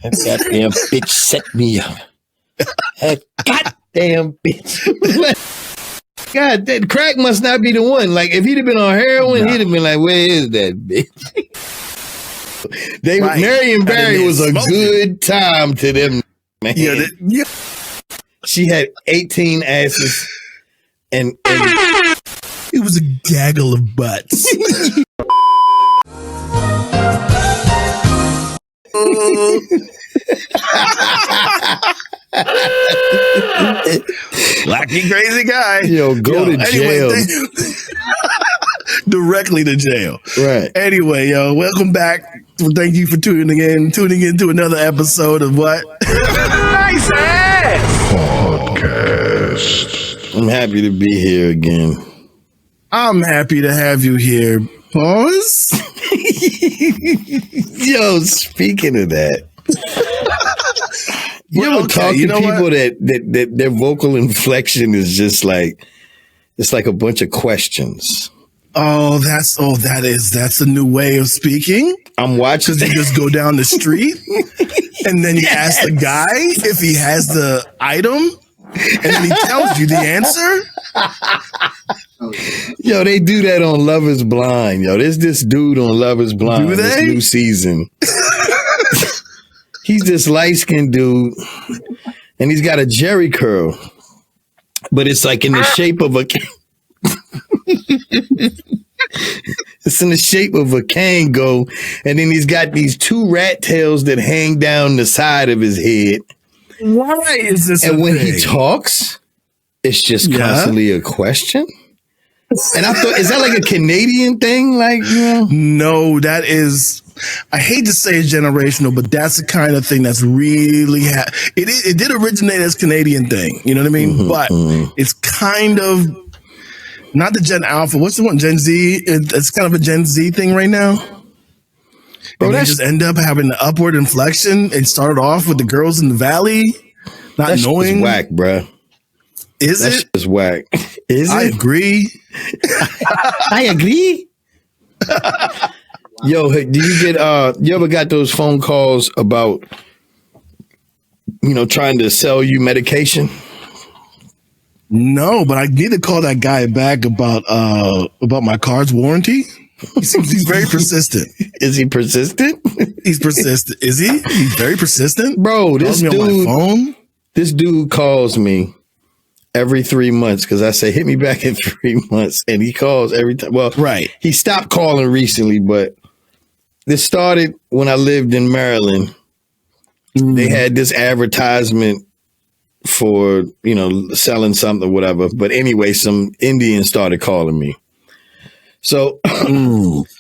That goddamn bitch set me up. That goddamn bitch. God, that crack must not be the one. Like, if he'd have been on heroin, he'd have been like, where is that bitch? Marion Barry was a good time to them, man. Yeah, she had 18 asses and it was a gaggle of butts. Wacky crazy guy. Yo, go to jail. Directly to jail. Right. Anyway, welcome back. Thank you for tuning into another episode of what? Nice Ass Podcast. I'm happy to be here again. I'm happy to have you here. Pause. Yo, speaking of that, you ever talk to people that their vocal inflection is just like, it's like a bunch of questions. That's a new way of speaking. I'm watching. You just go down the street and then you ask the guy if he has the item and then he tells you the answer. Yo, they do that on Love is Blind. Yo, there's this dude on Love is Blind this new season. He's this light-skinned dude and he's got a jerry curl, but it's like in the shape of a it's in the shape of a Kango, and then he's got these two rat tails that hang down the side of his head. Why is this? And when he talks, it's just constantly a question. And I thought, is that like a Canadian thing? Like, no, that is. I hate to say it's generational, but that's the kind of thing that's really it did originate as a Canadian thing. You know what I mean? Mm-hmm, but it's kind of. Not the Gen Alpha. What's the one? Gen Z. It's kind of a Gen Z thing right now. Bro, they just end up having the upward inflection. It started off with the girls in the valley, not knowing. That's whack, bro. Is it? That's whack. Is it? I agree. I agree. Yo, do you get? You ever got those phone calls about, trying to sell you medication? No, but I need to call that guy back about my car's warranty. He's very persistent. Is he persistent? He's persistent. Is he? He's very persistent. Bro, this dude on my phone. This dude calls me every 3 months because I say, hit me back in 3 months. And he calls every time. Well, right. He stopped calling recently, but this started when I lived in Maryland. They had this advertisement for, selling something or whatever. But anyway, some Indians started calling me. So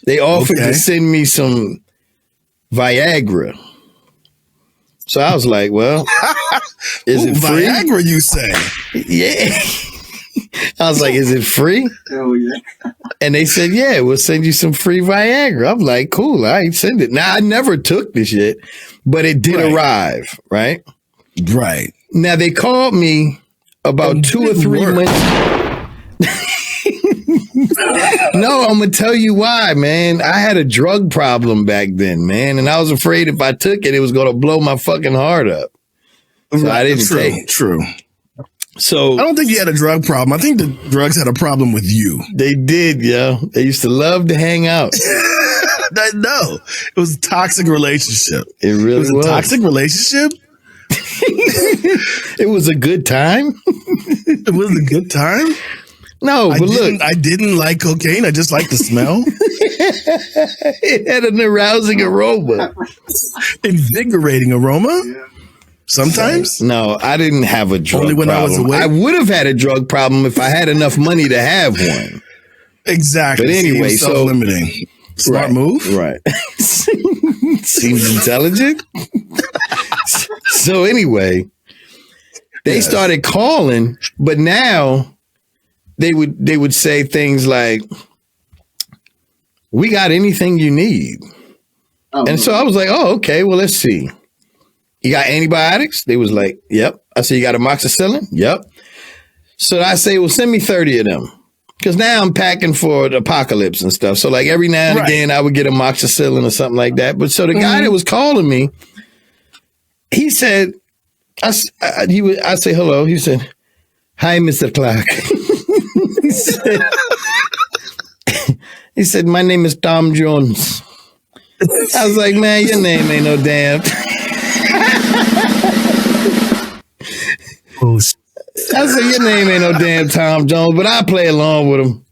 they offered to send me some Viagra. So I was like, well, is it free? Viagra, you say? Yeah. I was like, is it free? Oh, yeah. And they said, yeah, we'll send you some free Viagra. I'm like, cool, I send it. Now, I never took this shit, but it did arrive, right? Right. Now, they called me about 2 or 3 months. No, I'm going to tell you why, man. I had a drug problem back then, man. And I was afraid if I took it, it was going to blow my fucking heart up. So I didn't take it. True. So I don't think you had a drug problem. I think the drugs had a problem with you. They did, yo. They used to love to hang out. No, it was a toxic relationship. It really was. A toxic relationship? It was a good time. It was a good time? No, but look. I didn't like cocaine. I just liked the smell. It had an arousing aroma. Invigorating aroma? Yeah. Sometimes? No, I didn't have a drug problem. I was awake. I would have had a drug problem if I had enough money to have one. Exactly. But anyway, self-limiting. Smart move. Right. Seems intelligent. So anyway, they started calling, but now they would say things like, we got anything you need. And so I was like, oh, okay, well, let's see. You got antibiotics? They was like, yep. I said, you got amoxicillin? Yep. So I say, well, send me 30 of them. Because now I'm packing for the apocalypse and stuff. So like every now and again, I would get amoxicillin or something like that. But so the guy that was calling me, he said, I say hello. He said, hi, Mr. Clark. he said, my name is Tom Jones. I was like, man, your name ain't no damn. I said, your name ain't no damn Tom Jones, but I play along with him.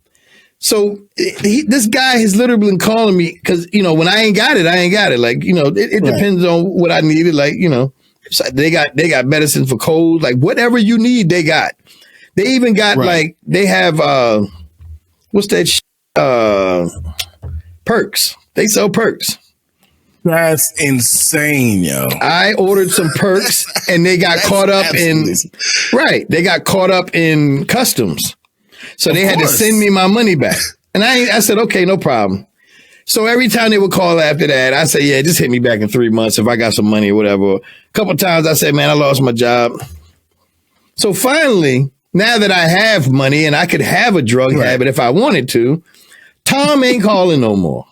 So this guy has literally been calling me because, when I ain't got it, I ain't got it. Like, it depends on what I needed. Like, so they got medicine for colds, like whatever you need, they got. They even got like, they have, what's that? Perks. They sell perks. That's insane, yo. I ordered some perks and they got caught up they got caught up in customs. So they had to send me my money back. And I said, okay, no problem. So every time they would call after that, I say, yeah, just hit me back in 3 months if I got some money or whatever. A couple times I said, man, I lost my job. So finally, now that I have money and I could have a drug habit if I wanted to, Tom ain't calling no more.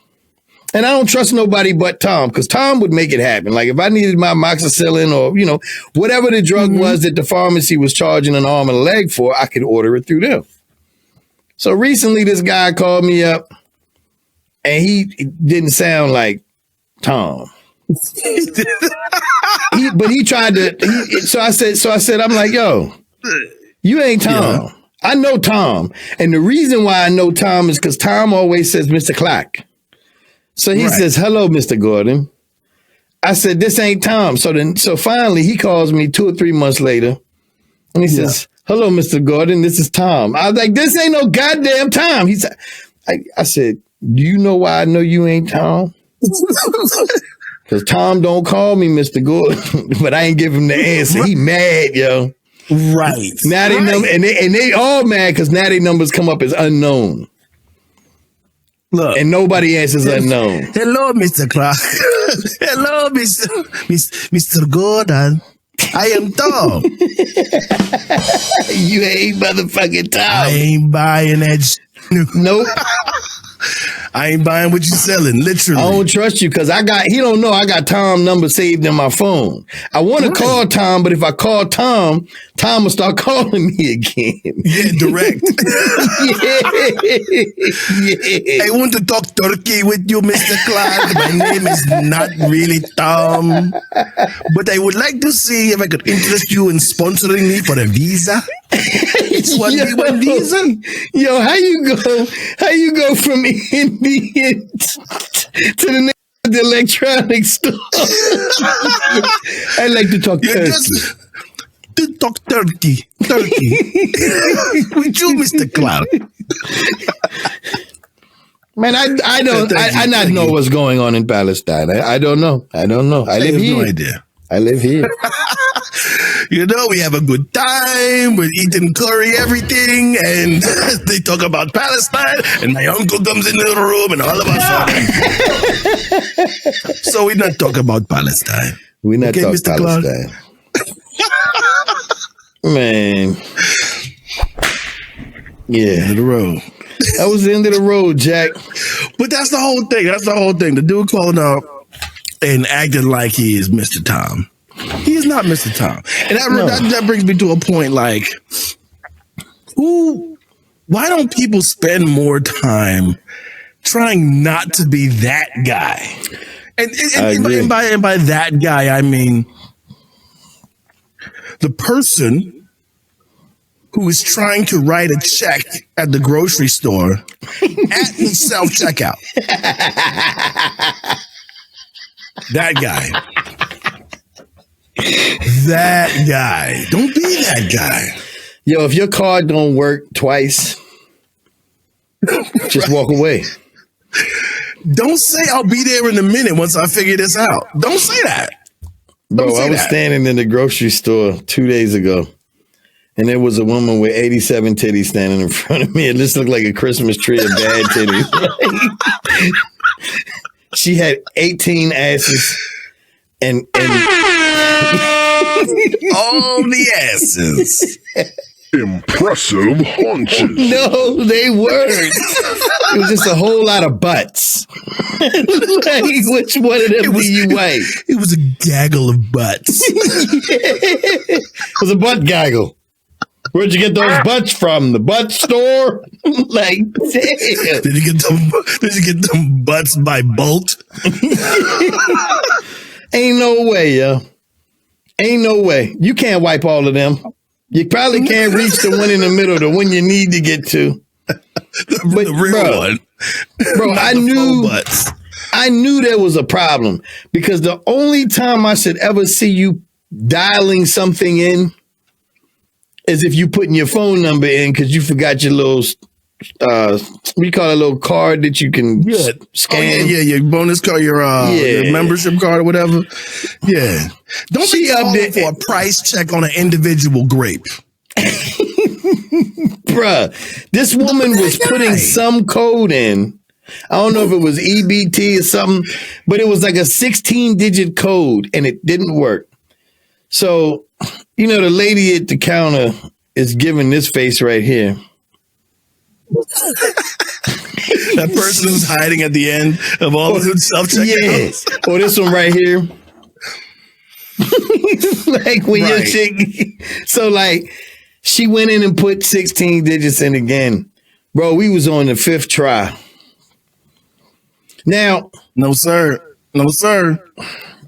And I don't trust nobody but Tom, because Tom would make it happen. Like if I needed my amoxicillin or, whatever the drug was that the pharmacy was charging an arm and a leg for, I could order it through them. So recently this guy called me up and he didn't sound like Tom. But he tried to, so I said, I'm like, yo, you ain't Tom. Yeah. I know Tom. And the reason why I know Tom is because Tom always says Mr. Clark. So he says, hello, Mr. Gordon. I said, this ain't Tom. So finally he calls me 2 or 3 months later and he says, hello, Mr. Gordon, this is Tom. I was like, this ain't no goddamn Tom. He said, I said, do you know why I know you ain't Tom? Because Tom don't call me Mr. Gordon, but I ain't give him the answer. He mad, yo. Right. Now they all mad because now their numbers come up as unknown. Look, and nobody answers unknown. Hello, Mr. Clark. Hello, Mr. Gordon. I am Tom. You ain't motherfucking Tom. I ain't buying that. Nope. I ain't buying what you selling, literally. I don't trust you because he don't know I got Tom's number saved in my phone. I want to call Tom, but if I call Tom will start calling me again. Yeah, direct. Yeah. I want to talk turkey with you, Mr. Clark. My name is not really Tom, but I would like to see if I could interest you in sponsoring me for a visa. It's one visa. Yo, how you go from Indian to the electronics store? I like to talk turkey. To talk turkey with you, Mr. Clark. Man, I not know what's going on in Palestine. I don't know. I live here. No idea. I live here. We have a good time. We're eating curry, everything, and they talk about Palestine. And my uncle comes into the room, and all of us. So we're not talking about Palestine. We're not talking Mr. Palestine. Man, yeah, end of the road. That was the end of the road, Jack. But that's the whole thing. The dude calling up and acting like he is Mr. Tom. He is not Mr. Tom. And that brings me to a point like, why don't people spend more time trying not to be that guy? And by that guy, I mean the person who is trying to write a check at the grocery store at the self-checkout. That guy. That guy. Don't be that guy. Yo, if your card don't work twice, just walk away. Don't say I'll be there in a minute once I figure this out. Don't say that. Bro, I was standing in the grocery store 2 days ago, and there was a woman with 87 titties standing in front of me. It just looked like a Christmas tree of bad titties. She had 18 asses and all the asses. Impressive haunches. No, they weren't. It was just a whole lot of butts. Like, which one of them do you wipe? It was a gaggle of butts. It was a butt gaggle. Where'd you get those butts from? The butt store? Like, damn. Did you get them butts by Bolt? Ain't no way, yo. Ain't no way. You can't wipe all of them. You probably can't reach the one in the middle, the one you need to get to. But the real one. Bro, I knew there was a problem because the only time I should ever see you dialing something in is if you putting your phone number in because you forgot your little, we call it a little card that you can scan. Oh, yeah, your bonus card, your membership card or whatever. Yeah. Don't be up there for a price check on an individual grape. Bruh, this woman was putting some code in. I don't know if it was EBT or something, but it was like a 16-digit code and it didn't work. So, you know, the lady at the counter is giving this face right here. That person who's hiding at the end of all of the self-checkouts. Yes. Or this one right here. Like when you're chick. So like she went in and put 16 digits in again. Bro, we was on the 5th try. Now. No, sir. No, sir.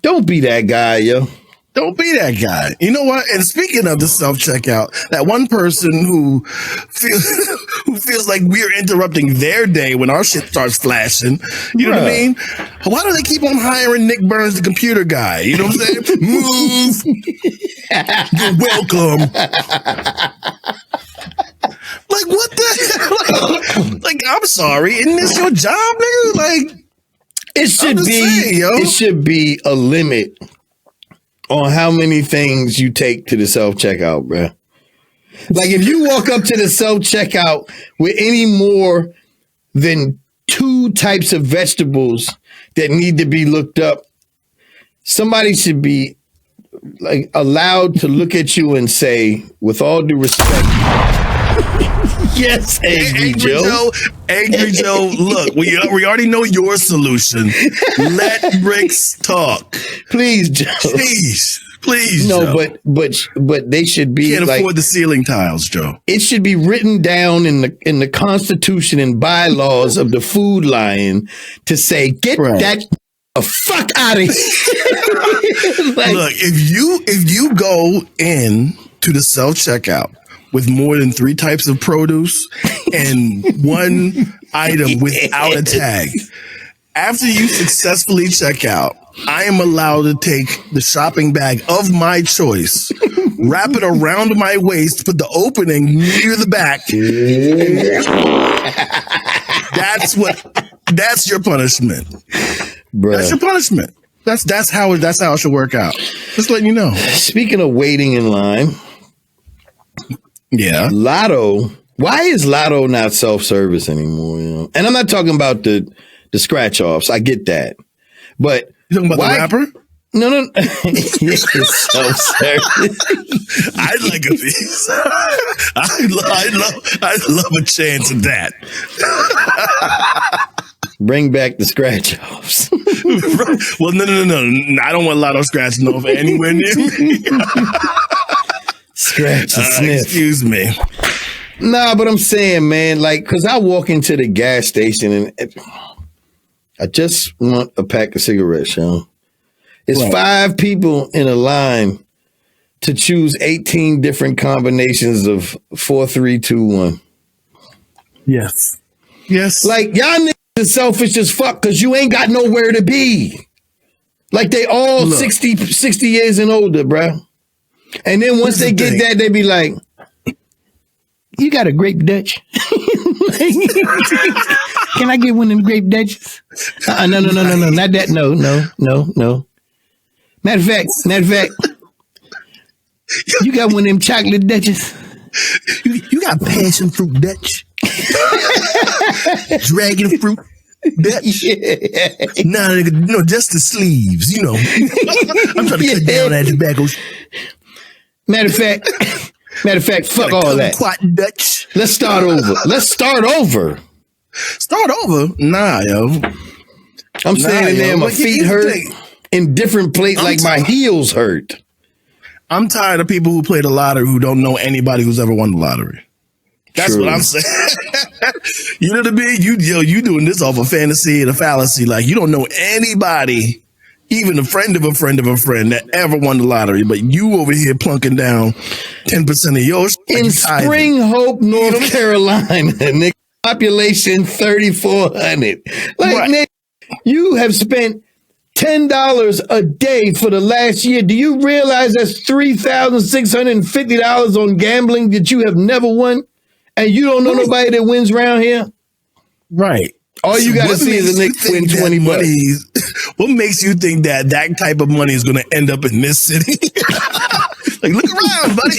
Don't be that guy, yo. Don't be that guy. You know what? And speaking of the self-checkout, that one person who feels like we're interrupting their day when our shit starts flashing. You know what I mean? Why do they keep on hiring Nick Burns, the computer guy? You know what I'm saying? Move. You're welcome. Like, what the hell? Like, I'm sorry. Isn't this your job, nigga? Like, it should be a limit on how many things you take to the self-checkout, bro. Like if you walk up to the self-checkout with any more than 2 types of vegetables that need to be looked up, somebody should be like allowed to look at you and say, with all due respect, yes, Angry Joe. Angry Joe, look, we already know your solution. Let Brix talk. Please, Joe. Please, no, Joe. but they should be can't afford the ceiling tiles, Joe. It should be written down in the Constitution and bylaws of the Food Lion to say, get that the fuck out of here. Like, look, if you go in to the self-checkout with more than 3 types of produce and 1 item without a tag, after you successfully check out, I am allowed to take the shopping bag of my choice, wrap it around my waist, put the opening near the back. That's your punishment. Bruh. That's your punishment. That's how it should work out. Just letting you know. Speaking of waiting in line, yeah, Lotto. Why is Lotto not self-service anymore? You know? And I'm not talking about the scratch offs. I get that, but you talking about the rapper? No. It's self-service. I'd like a piece. I'd love a chance at that. Bring back the scratch offs. Well, no. I don't want Lotto scratching off anywhere near me. Scratch and sniff. Excuse me. Nah, but I'm saying, man, like, because I walk into the gas station and I just want a pack of cigarettes, yo. It's 5 people in a line to choose 18 different combinations of 4, 3, 2, 1. Yes. Like, y'all niggas is selfish as fuck because you ain't got nowhere to be. Like, they all 60 years and older, bruh. And then once they get that, they be like, you got a grape Dutch? Can I get one of them grape Dutches? No, not that. No. Matter of fact, you got one of them chocolate Dutches? You got passion fruit Dutch? Dragon fruit Dutch? Yeah. No, just the sleeves, you know. I'm trying to cut down that tobacco. Matter of fact, Matter of fact, fuck all that. Dutch. Let's start over. Start over? Nah, yo. I'm standing there, my feet hurt in different places, like my heels hurt. I'm tired of people who play the lottery who don't know anybody who's ever won the lottery. That's what I'm saying. You know what I mean? You doing this off a fantasy and a fallacy. Like, you don't know anybody, even a friend of a friend of a friend that ever won the lottery, but you over here plunking down 10% of yours. In Spring Hope, North Carolina, nigga, population 3,400. Like, nigga, you have spent $10 a day for the last year. Do you realize that's $3,650 on gambling that you have never won? And you don't know nobody that wins around here? Right. All you got to see is a nigga win $20. What makes you think that type of money is going to end up in this city? Like, look around, buddy.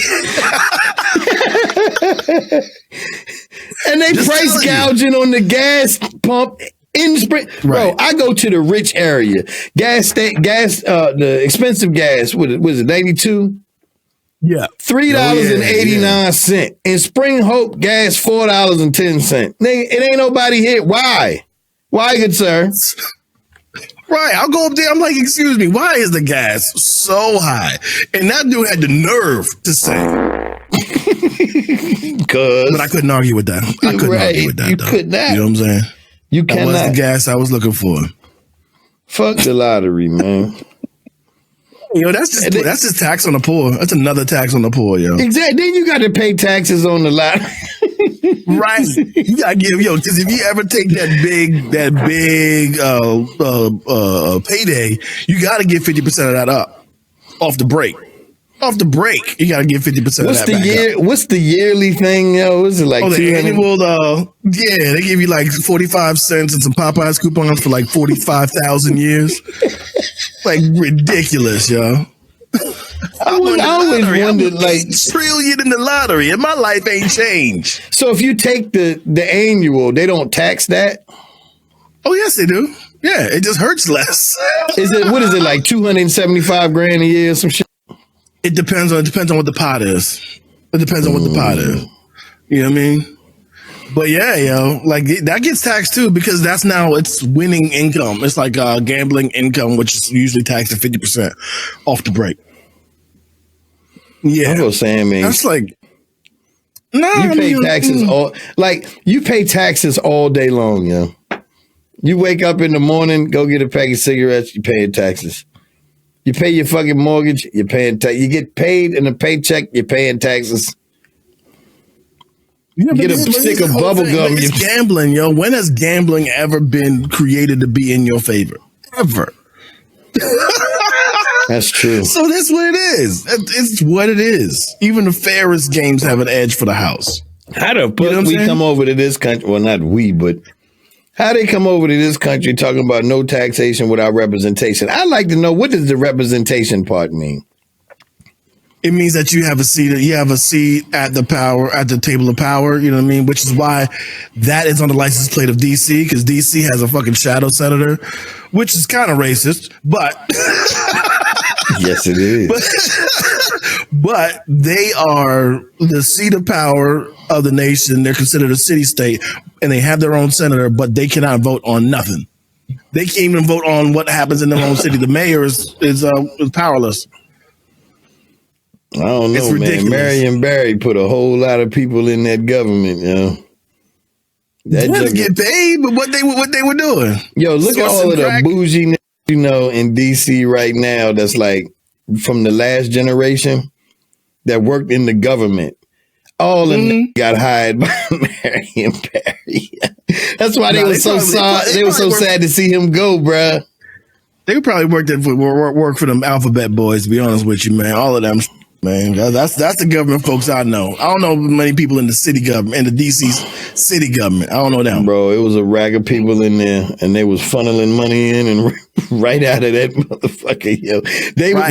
And they price gouging on the gas pump in Spring. Bro, I go to the rich area. The expensive gas, what is it, 92? Yeah. $3.89. In Spring Hope, gas $4.10. It ain't nobody here. Why? Why, good sir? Right. I'll go up there. I'm like, excuse me, why is the gas so high? And that dude had the nerve to say. But I couldn't argue with that. I couldn't argue with that. You could not. You know what I'm saying? You cannot. That was the gas I was looking for. Fuck the lottery, man. Yo, that's just tax on the poor. That's another tax on the poor, yo. Exactly. Then you got to pay taxes on the lottery. Right. You gotta give, because if you ever take that big payday, you gotta give 50% of that up off the break. Off the break, you gotta give 50% of that back up. What's the yearly thing, yo? What's it like? The annual, they give you like 45 cents and some Popeyes coupons for like 45,000 years. Like, ridiculous, yo. I always wondered, like, trillion in the lottery, and my life ain't changed. So if you take the annual, they don't tax that? Oh, yes, they do. Yeah, it just hurts less. What is it, like $275,000 a year or some shit? It depends on what the pot is. It depends on what the pot is. You know what I mean? But yeah, yo, like that gets taxed too, because it's winning income. It's like gambling income, which is usually taxed at 50% off the break. Yeah, I'm just saying, man. That's like you pay taxes you pay taxes all day long, yo. You wake up in the morning, go get a pack of cigarettes, you paying taxes. You pay your fucking mortgage, you're paying tax. You get paid in a paycheck, you're paying taxes. You get a stick of bubble gum. It's gambling, yo. When has gambling ever been created to be in your favor? Ever. That's true. So that's what it is. It's what it is. Even the fairest games have an edge for the house. How the fuck we come over to this country? Well, not we, but how they come over to this country talking about no taxation without representation? I'd like to know, what does the representation part mean? It means that you have a seat at the table of power, you know what I mean? Which is why that is on the license plate of DC, because DC has a fucking shadow senator, which is kind of racist, but yes, it is. But they are the seat of power of the nation. They're considered a city state, and they have their own senator, but they cannot vote on nothing. They can't even vote on what happens in their own city. The mayor is powerless. I don't know, man. Marion Barry put a whole lot of people in that government, yo. They didn't get paid, but what they were doing. Yo, look at all of the bougie, in DC right now that's like from the last generation that worked in the government. All of them got hired by Marion Barry. That's why they were so sad. They were so sad to see him go, bruh. They probably work for them alphabet boys, to be honest with you, man. All of them. Man, that's the government folks I know. I don't know many people in the city government, in the DC city government. I don't know them. Bro, it was a rag of people in there, and they was funneling money in and right out of that motherfucker, yo.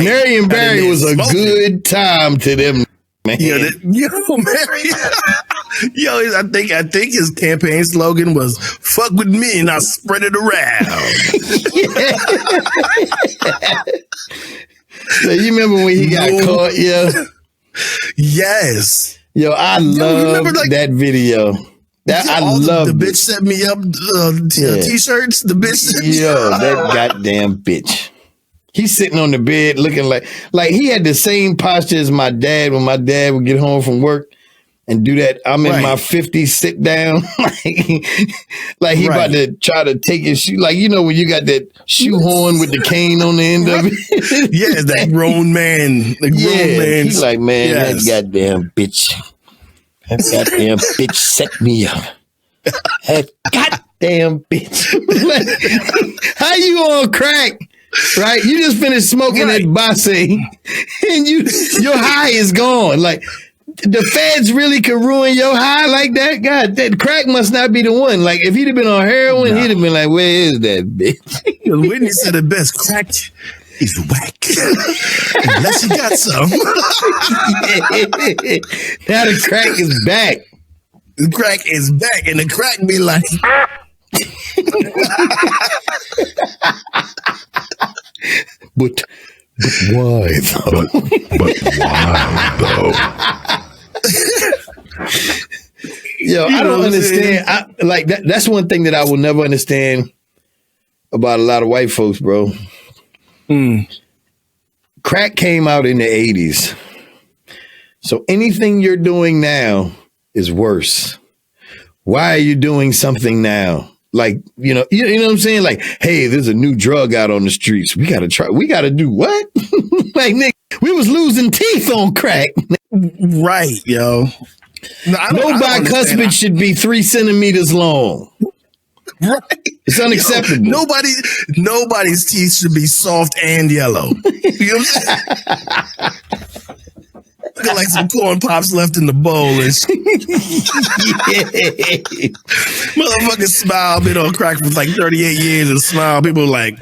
Marion Barry was a good time to them, man. Marion. I think his campaign slogan was "Fuck with me and I'll spread it around." So you remember when he got caught, yeah? Yes. Yo, I love that video. I love the bitch set me up t-shirts. The bitch set me up. That goddamn bitch. He's sitting on the bed looking like he had the same posture as my dad when my dad would get home from work and do that. I'm in my 50s, sit down. like he about to try to take his shoe. Like, you know, when you got that shoehorn with the cane on the end of it. Yeah, that grown man. The grown man. He's like, man, that goddamn bitch. That goddamn bitch set me up. That goddamn bitch. Like, how you on crack? Right? You just finished smoking that Basse and your high is gone. Like, the feds really could ruin your high like that? God, that crack must not be the one. Like, if he'd have been on heroin, he'd have been like, where is that bitch? Whitney said it best. Crack is whack. Unless you got some. Now the crack is back. The crack is back, and the crack be like... But why though? But why though? Yo, I don't understand. That's one thing that I will never understand about a lot of white folks, bro. Crack came out in the 80s. So anything you're doing now is worse. Why are you doing something now? Like, you know what I'm saying? Like, hey, there's a new drug out on the streets. We got to do what? Like, nigga, we was losing teeth on crack. Right, yo. No bicuspid should be 3 centimeters long. Right. It's unacceptable. Yo, nobody's teeth should be soft and yellow. You know what I'm saying? Got like some corn pops left in the bowl and shit. Motherfucking smile, been on crack for like 38 years and smile. People like,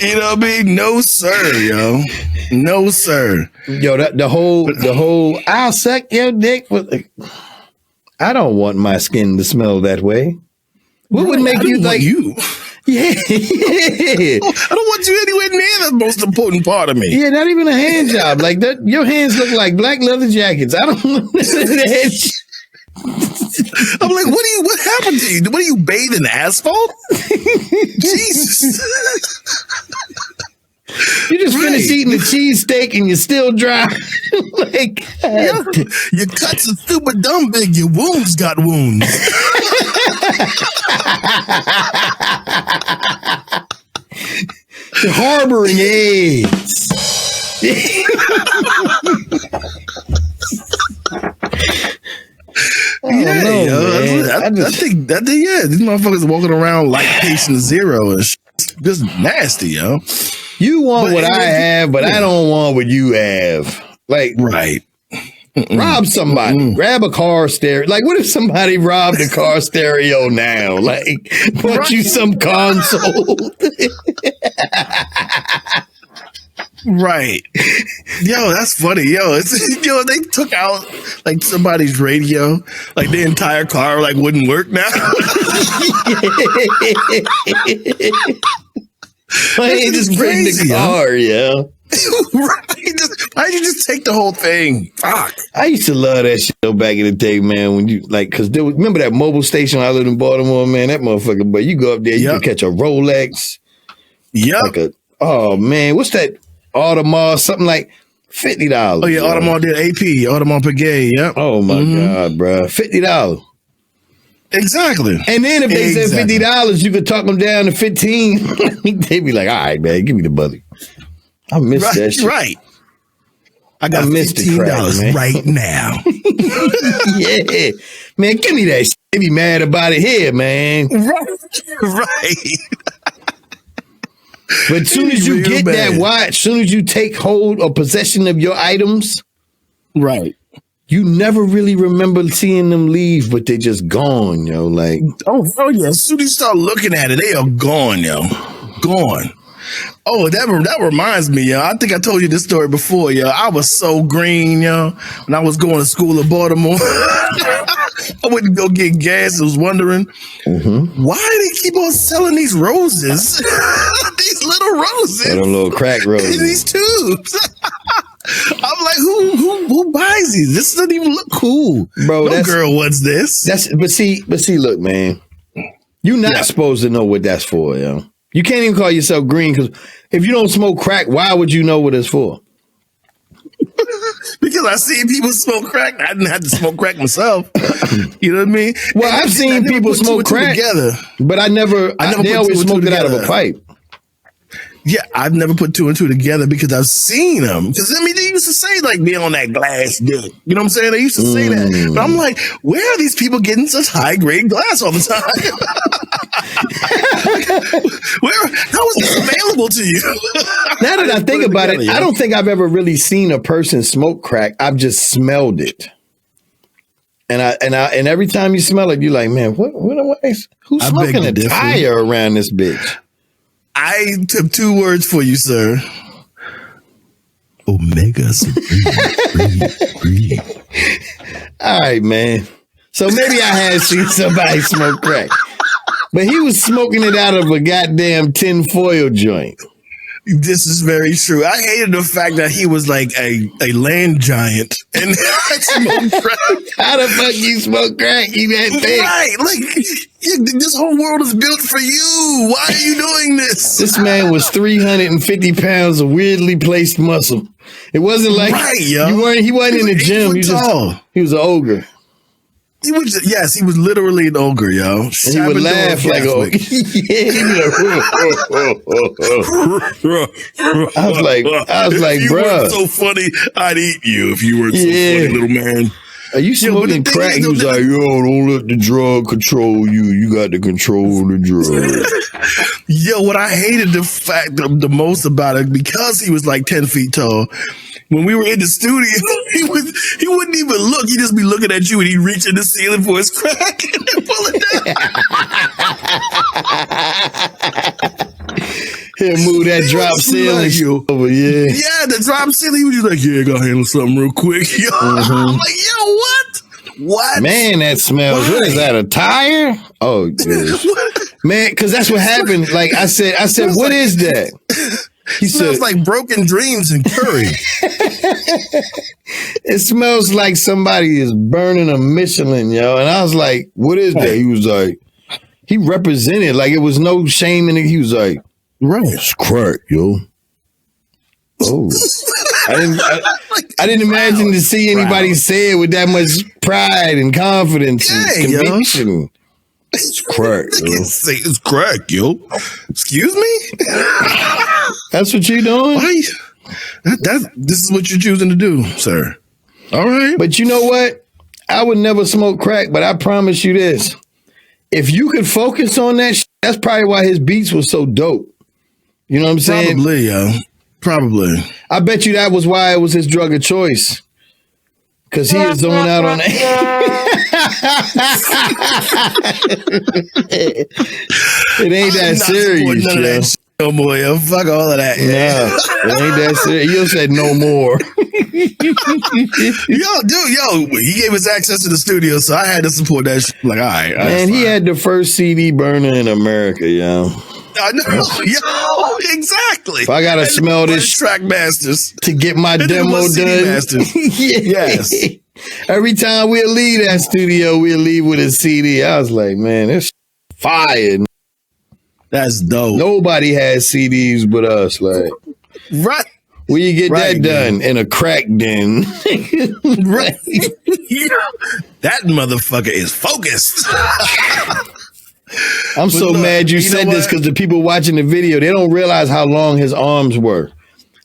you know what I mean? No, sir, yo. No, sir. Yo, the whole, I'll suck your dick. I don't want my skin to smell that way. What would make you like you? Yeah. I don't want you anywhere near the most important part of me. Yeah, not even a hand job. Like that, your hands look like black leather jackets. I don't want that. I'm like, what happened to you? What do you bathe in asphalt? Jesus. You just finished eating the cheesesteak and you're still dry. Like, your cuts are stupid dumb big. Your wounds got wounds. You're harboring AIDS. I think these motherfuckers are walking around like patient zero and shit. Just nasty, yo. You want what I have, but I don't want what you have. Like, right. Rob somebody. Grab a car stereo. Like, what if somebody robbed a car stereo now? Like, bought you some console. Right. Yo, that's funny. Yo, they took out like somebody's radio, like the entire car like wouldn't work now. Why ain't just bring the car, yo? Right. Why'd you just take the whole thing? Fuck. I used to love that shit though back in the day, man. When you like, cause remember that mobile station I lived in Baltimore, man? That motherfucker, but you go up there, you can catch a Rolex. Yep. Like oh man, what's that? Audemars, something like $50. Oh yeah, Audemars did AP, Audemars Piguet. Yep. Oh my God, bro, $50. Exactly. And then if they said $50, you could talk them down to 15. They'd be like, all right, man, give me the buzzy. I missed that shit. Right. I got $15 right now. Yeah. Man, give me that shit. They be mad about it here, man. Right. But as soon as you get that watch, as soon as you take hold or possession of your items, right, you never really remember seeing them leave, but they just gone, yo. Like, oh yeah. As soon as you start looking at it, they are gone, yo. Gone. Oh, that reminds me, yo. I think I told you this story before, yo. I was so green, yo, when I was going to school in Baltimore. I went to go get gas. I was wondering why do they keep on selling these roses? little roses. Them little crack In roses. these tubes. I'm like, who buys these? This doesn't even look cool. Bro, no girl wants this. But see, look, man. You're not supposed to know what that's for, yo. You can't even call yourself green, because if you don't smoke crack, why would you know what it's for? Because I see people smoke crack. I didn't have to smoke crack myself. You know what I mean? Well, I've seen people smoke crack together, but they always smoked it out of a pipe. Yeah, I've never put two and two together because I've seen them. Because, I mean, they used to say, like, be on that glass dick. You know what I'm saying? They used to say that. But I'm like, where are these people getting such high-grade glass all the time? How is this available to you? Now that I think about it, I don't think I've ever really seen a person smoke crack. I've just smelled it. And every time you smell it, you're like, man, who's smoking a tire around this bitch? I took two words for you, sir. Omega breathe. All right, man. So maybe I had seen somebody smoke crack. But he was smoking it out of a goddamn tinfoil joint. This is very true. I hated the fact that he was like a land giant and smoked crack. How the fuck you smoke crack? You that big? Right. Like, this whole world is built for you. Why are you doing this? This man was 350 pounds of weirdly placed muscle. It wasn't like he wasn't in the gym. He was an ogre. He was literally an ogre, yo. And he would laugh like an ogre. I was like, if you bro. weren't so funny, I'd eat you if you weren't so funny, little man. Are you smoking crack? He was like, yo, don't let the drug control you. You got to control the drug. Yo, what I hated the most about it, because he was like 10 feet tall, when we were in the studio, he wouldn't even look. He'd just be looking at you and he'd reach in the ceiling for his crack and then pull it down. He'll move that drop ceiling over, Yeah, the drop ceiling. He was just like, yeah, I gotta handle something real quick. Yo, I'm like, yo, what? What? Man, that smells. What is that, a tire? Oh, man, because that's what happened. Like I said, what is that? He smells like broken dreams and curry. It smells like somebody is burning a Michelin, yo. And I was like, what is that? He was like, he represented, like it was no shame in it. He was like, right, it's crack, yo. Oh, I didn't imagine to see anybody say it with that much pride and confidence and conviction. Yo. It's crack, yo. It's crack, yo. Excuse me? That's what you're doing? This is what you're choosing to do, sir. All right. But you know what? I would never smoke crack, but I promise you this. If you could focus on that, that's probably why his beats were so dope. You know what I'm saying? Probably, yo. Probably. I bet you that was why it was his drug of choice. Because he is zoned out on that. It ain't that serious, yo. No more, yo. Fuck all of that. Yeah. It ain't that serious. You said no more. Yo, he gave us access to the studio, so I had to support that shit. Like, all right. Man, he had the first CD burner in America, yo. I know, yo, exactly. If I gotta smell this track masters to get my demo done. Yes. Every time we'll leave that studio, we'll leave with a CD. I was like, man, it's fire. That's dope. Nobody has CDs but us. Like, right. Where you get that done? In a crack den. Right. That motherfucker is focused. I'm so mad you said this, because the people watching the video, they don't realize how long his arms were.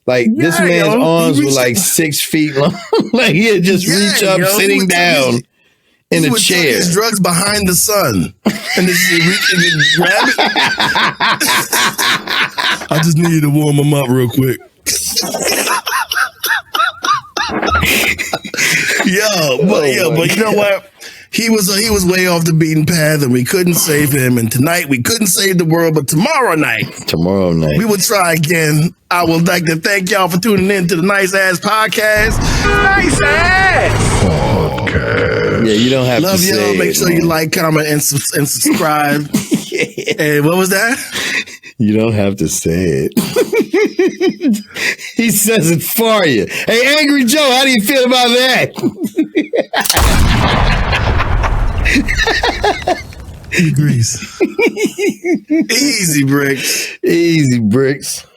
Like, this man's arms were like 6 feet long. Like, he'd just reach up, sitting down in a chair. His drugs behind the sun. And just reach and grab it. I just needed to warm him up real quick. But you know what? He was way off the beaten path, and we couldn't save him. And tonight we couldn't save the world, but tomorrow night we will try again. I would like to thank y'all for tuning in to the Nice Ass Podcast. Nice Ass Podcast. Yeah, you don't have love to y'all. say Make sure you like, comment, and subscribe. And what was that? You don't have to say it. He says it for you. Hey, Angry Joe, how do you feel about that? He agrees. Easy, Brix. Easy, Brix.